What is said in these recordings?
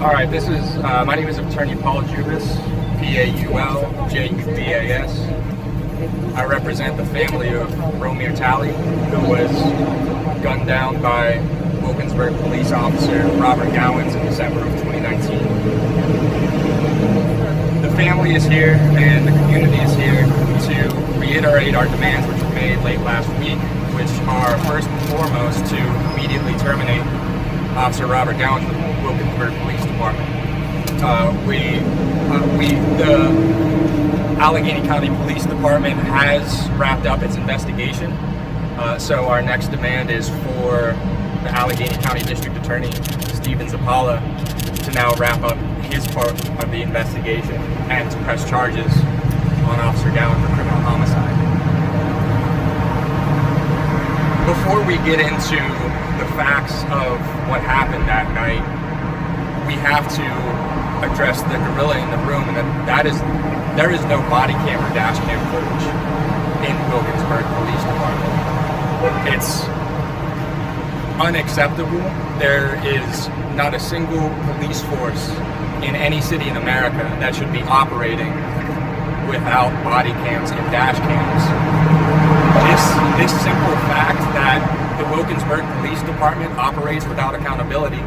All right, my name is Attorney Paul Jubas, P-A-U-L-J-U-B-A-S. I represent the family of Romir Talley, who was gunned down by Wilkinsburg police officer Robert Gowans in December of 2019. The family is here and the community is here to reiterate our demands, which were made late last week, which are first and foremost to immediately terminate Officer Robert Gowans with the Wilkinsburg Police Department. The Allegheny County Police Department has wrapped up its investigation, so our next demand is for the Allegheny County District Attorney, Stephen Zappala, to now wrap up his part of the investigation and to press charges on Officer Gowans for criminal homicide. Before we get into the facts of what happened that night, we have to address the gorilla in the room, and there is no body cam or dash cam footage in Wilkinsburg Police Department. It's unacceptable. There is not a single police force in any city in America that should be operating without body cams and dash cams. This simple fact that the Wilkinsburg Police Department operates without accountability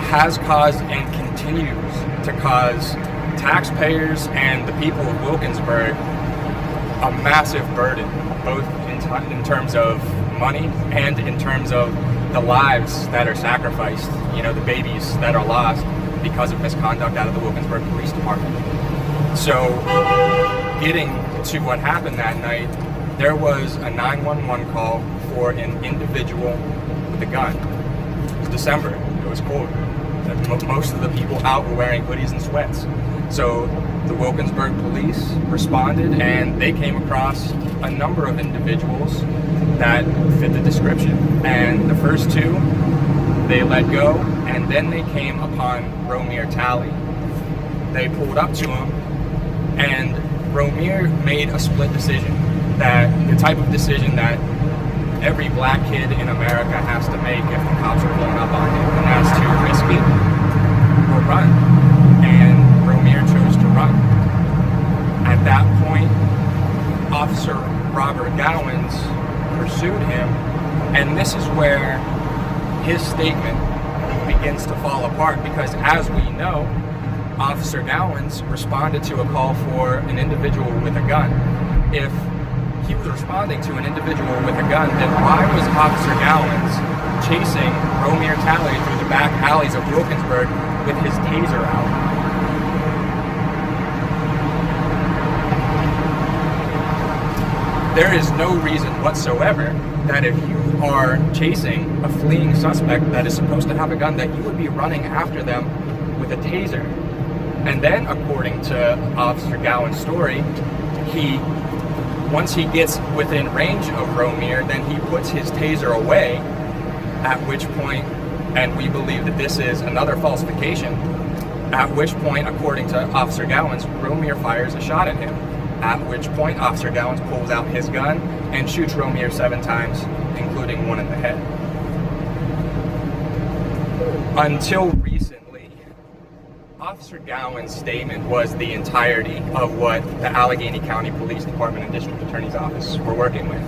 has caused and continues to cause taxpayers and the people of Wilkinsburg a massive burden, both in terms of money and in terms of the lives that are sacrificed, the babies that are lost because of misconduct out of the Wilkinsburg Police Department. So, getting to what happened that night, there was a 911 call for an individual with a gun. It was December, it was cold. Most of the people out were wearing hoodies and sweats. So the Wilkinsburg police responded and they came across a number of individuals that fit the description. And the first two, they let go, and then they came upon Romir Talley. They pulled up to him, and Romir made a split decision. That the type of decision that every black kid in America has to make if the cops are pulling up on him, and that's to risk it or run. And Romir chose to run. At that point, Officer Robert Gowans pursued him, and this is where his statement begins to fall apart, because as we know, Officer Gowans responded to a call for an individual with a gun. If he was responding to an individual with a gun, then why was Officer Gowans chasing Romir Talley through the back alleys of Wilkinsburg with his taser out? There is no reason whatsoever that if you are chasing a fleeing suspect that is supposed to have a gun, that you would be running after them with a taser. And then, according to Officer Gowans' story, once he gets within range of Romir, then he puts his taser away, at which point, and we believe that this is another falsification, at which point, according to Officer Gowans, Romir fires a shot at him, at which point Officer Gowans pulls out his gun and shoots Romir 7 times, including one in the head. Until recently, Officer Gowans' statement was the entirety of what the Allegheny County Police Department and District Attorney's Office were working with.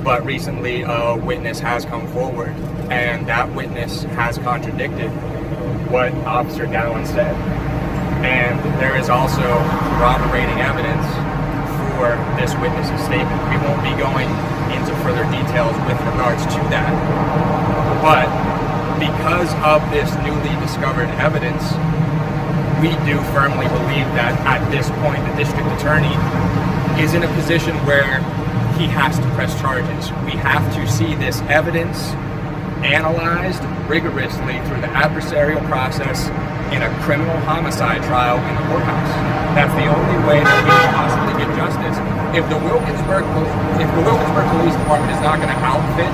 But recently, a witness has come forward, and that witness has contradicted what Officer Gowans said. And there is also corroborating evidence for this witness's statement. We won't be going into further details with regards to that. But because of this newly discovered evidence, we do firmly believe that at this point the district attorney is in a position where he has to press charges. We have to see this evidence analyzed rigorously through the adversarial process in a criminal homicide trial in the courthouse. That's the only way that we can possibly get justice. If the Wilkinsburg Police Department is not going to outfit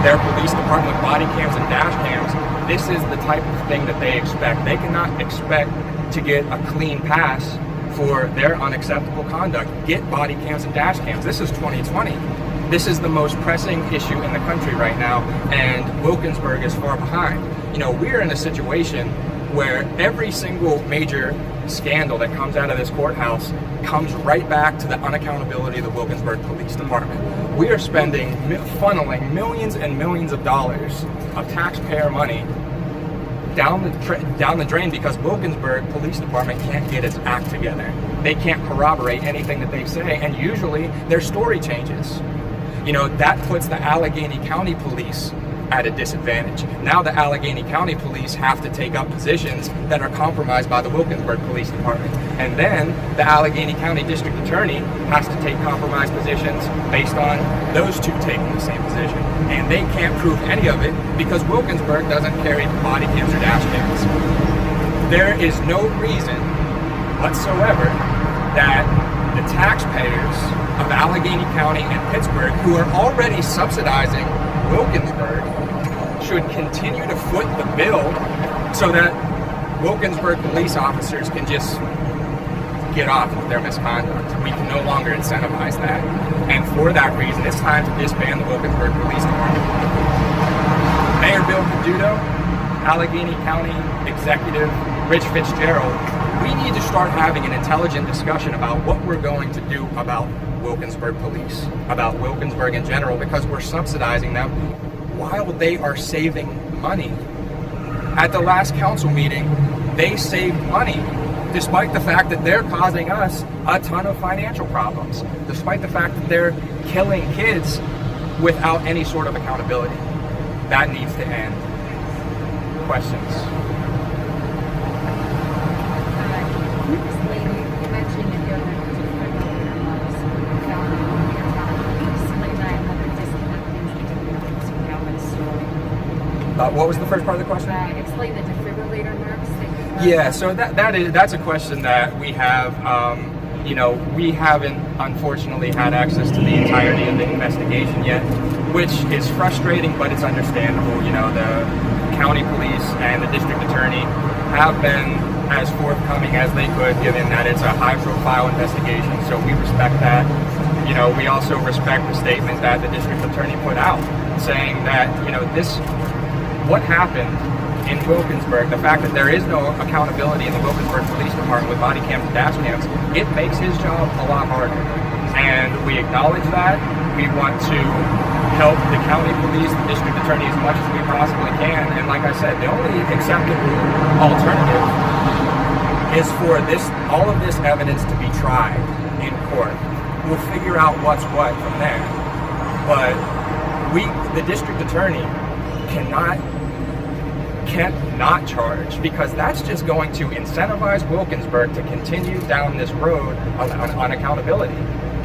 their police department with body cams and dash cams, this is the type of thing that they expect. They cannot expect to get a clean pass for their unacceptable conduct. Get body cams and dash cams. This is 2020. This is the most pressing issue in the country right now, and Wilkinsburg is far behind. We're in a situation where every single major scandal that comes out of this courthouse comes right back to the unaccountability of the Wilkinsburg Police Department. We are funneling millions and millions of dollars of taxpayer money down the drain because Wilkinsburg Police Department can't get its act together. They can't corroborate anything that they say, and usually their story changes. You know, that puts the Allegheny County Police at a disadvantage. Now the Allegheny County Police have to take up positions that are compromised by the Wilkinsburg Police Department. And then the Allegheny County District Attorney has to take compromised positions based on those two taking the same position. And they can't prove any of it because Wilkinsburg doesn't carry body cams or dash cams. There is no reason whatsoever that the taxpayers of Allegheny County and Pittsburgh, who are already subsidizing Wilkinsburg, should continue to foot the bill so that Wilkinsburg police officers can just get off with their misconduct. We can no longer incentivize that. And for that reason, it's time to disband the Wilkinsburg Police Department. Mayor Bill Caduto, Allegheny County Executive Rich Fitzgerald, we need to start having an intelligent discussion about what we're going to do about Wilkinsburg police, about Wilkinsburg in general, because we're subsidizing them while they are saving money. At the last council meeting, they saved money, despite the fact that they're causing us a ton of financial problems, despite the fact that they're killing kids without any sort of accountability. That needs to end. Questions? What was the first part of the question? Explain the defibrillator marks. Yeah, so that's a question that we have. You know, we haven't unfortunately had access to the entirety of the investigation yet, which is frustrating, but it's understandable. You know, the county police and the district attorney have been as forthcoming as they could, given that it's a high-profile investigation. So we respect that. You know, we also respect the statement that the district attorney put out, saying that, you know, what happened in Wilkinsburg, the fact that there is no accountability in the Wilkinsburg Police Department with body cams and dash cams, it makes his job a lot harder. And we acknowledge that. We want to help the county police, the district attorney as much as we possibly can. And like I said, the only acceptable alternative is for all of this evidence to be tried in court. We'll figure out what's what from there. But the district attorney can't not charge, because that's just going to incentivize Wilkinsburg to continue down this road on accountability.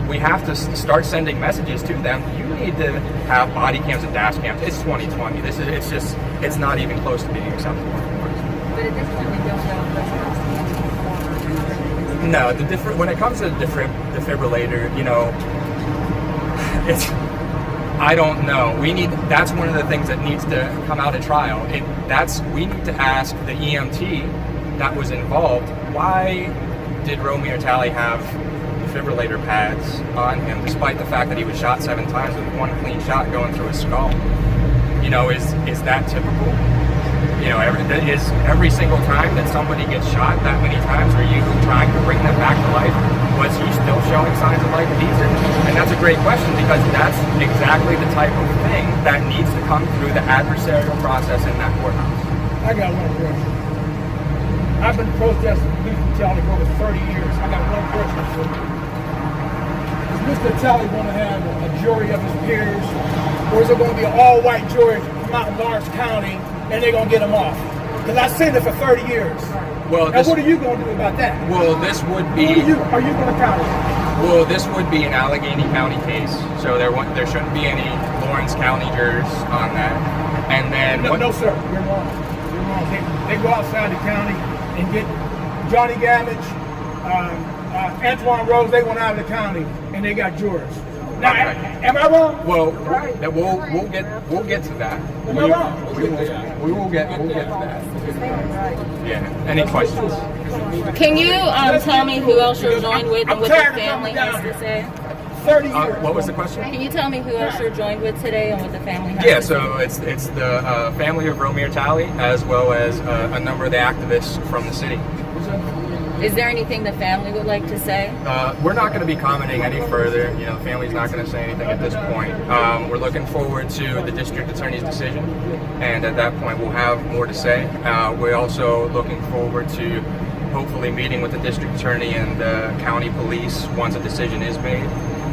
We have to start sending messages to them. You need to have body cams and dash cams. It's 2020. It's not even close to being acceptable. But at this point, we don't know if No, when it comes to the defibrillator, you know, I don't know. That's one of the things that needs to come out at trial. We need to ask the EMT that was involved, why did Romir Talley have defibrillator pads on him, despite the fact that he was shot 7 times with one clean shot going through his skull? You know, is that typical? You know, every single time that somebody gets shot that many times, are you trying to bring them back to life? Was he still showing signs of life these days? And that's a great question, because that's exactly the type of thing that needs to come through the adversarial process in that courthouse. I got one question. I've been protesting police brutality for over 30 years. I got one question for you. Does Mr. Talley want to have a jury of his peers, or is it going to be an all-white jury from out in Lawrence County and they're going to get him off? Because I've seen it for 30 years. Well, now, what are you going to do about that? Well, this would be... Are you going to counter it? Well, this would be an Allegheny County case, so there shouldn't be any Lawrence County jurors on that. And then... No, sir. You're wrong. You're wrong. They go outside the county and get Johnny Gamage, Antoine Rose. They went out of the county and they got jurors. Now, am I wrong? Well, we'll get to that. Am I wrong? We will get to that. Yeah. Any questions? Can you tell me who else you're joined with and what your family has to say? 30 years. What was the question? Can you tell me who else you're joined with today and what the family has? Yeah, so it's the family of Romir Talley, as well as a number of the activists from the city. Is there anything the family would like to say? We're not going to be commenting any further. You know, the family's not going to say anything at this point. We're looking forward to the district attorney's decision, and at that point we'll have more to say. We're also looking forward to hopefully meeting with the district attorney and the county police once a decision is made,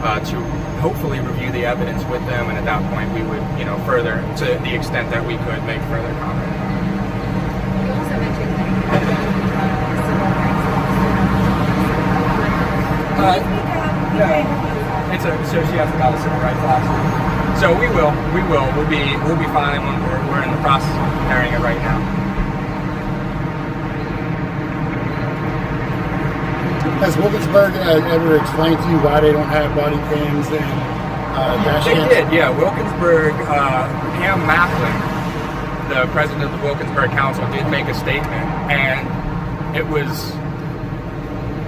to hopefully review the evidence with them, and at that point we would, you know, further, to the extent that we could, make further comment. You also mentioned that you have civil rights It's so she hasn't got a civil rights lawsuit. So we'll be fine when we're in the process of preparing it right now. Has Wilkinsburg ever explained to you why they don't have body cams and dash cams? They did, yeah. Wilkinsburg, Pam Macklin, the president of the Wilkinsburg Council, did make a statement, and it was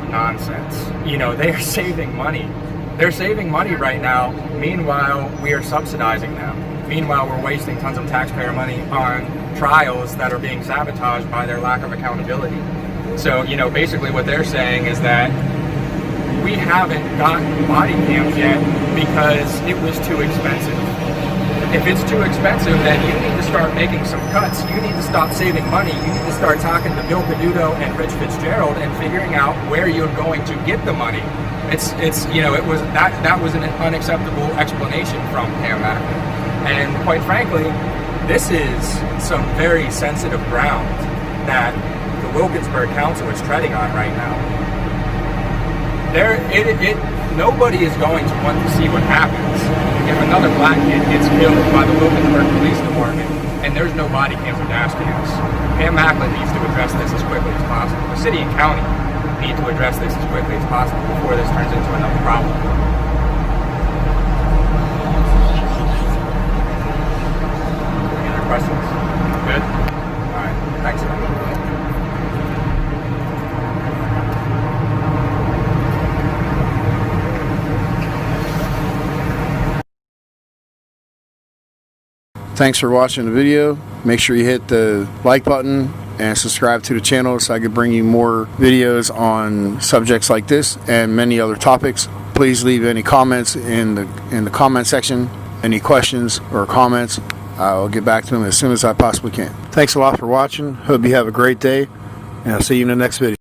nonsense. You know, they are saving money. They're saving money right now. Meanwhile, we are subsidizing them. Meanwhile, we're wasting tons of taxpayer money on trials that are being sabotaged by their lack of accountability. So, you know, basically what they're saying is that we haven't gotten body cams yet because it was too expensive. If it's too expensive, then you need to start making some cuts. You need to stop saving money. You need to start talking to Bill Peduto and Rich Fitzgerald and figuring out where you're going to get the money. It's you know, it was that was an unacceptable explanation from Pam Macklin. And quite frankly, this is some very sensitive ground that the Wilkinsburg Council is treading on right now. Nobody is going to want to see what happens if another black kid gets killed by the Wilkinsburg Police Department and there's no body cams or dash cams. Pam Macklin needs to address this as quickly as possible. The city and county need to address this as quickly as possible before this turns into another problem. Any other questions? Good? All right. Thanks. Thanks for watching the video. Make sure you hit the like button and subscribe to the channel so I can bring you more videos on subjects like this and many other topics. Please leave any comments in the comment section. Any questions or comments, I'll get back to them as soon as I possibly can. Thanks a lot for watching. Hope you have a great day, and I'll see you in the next video.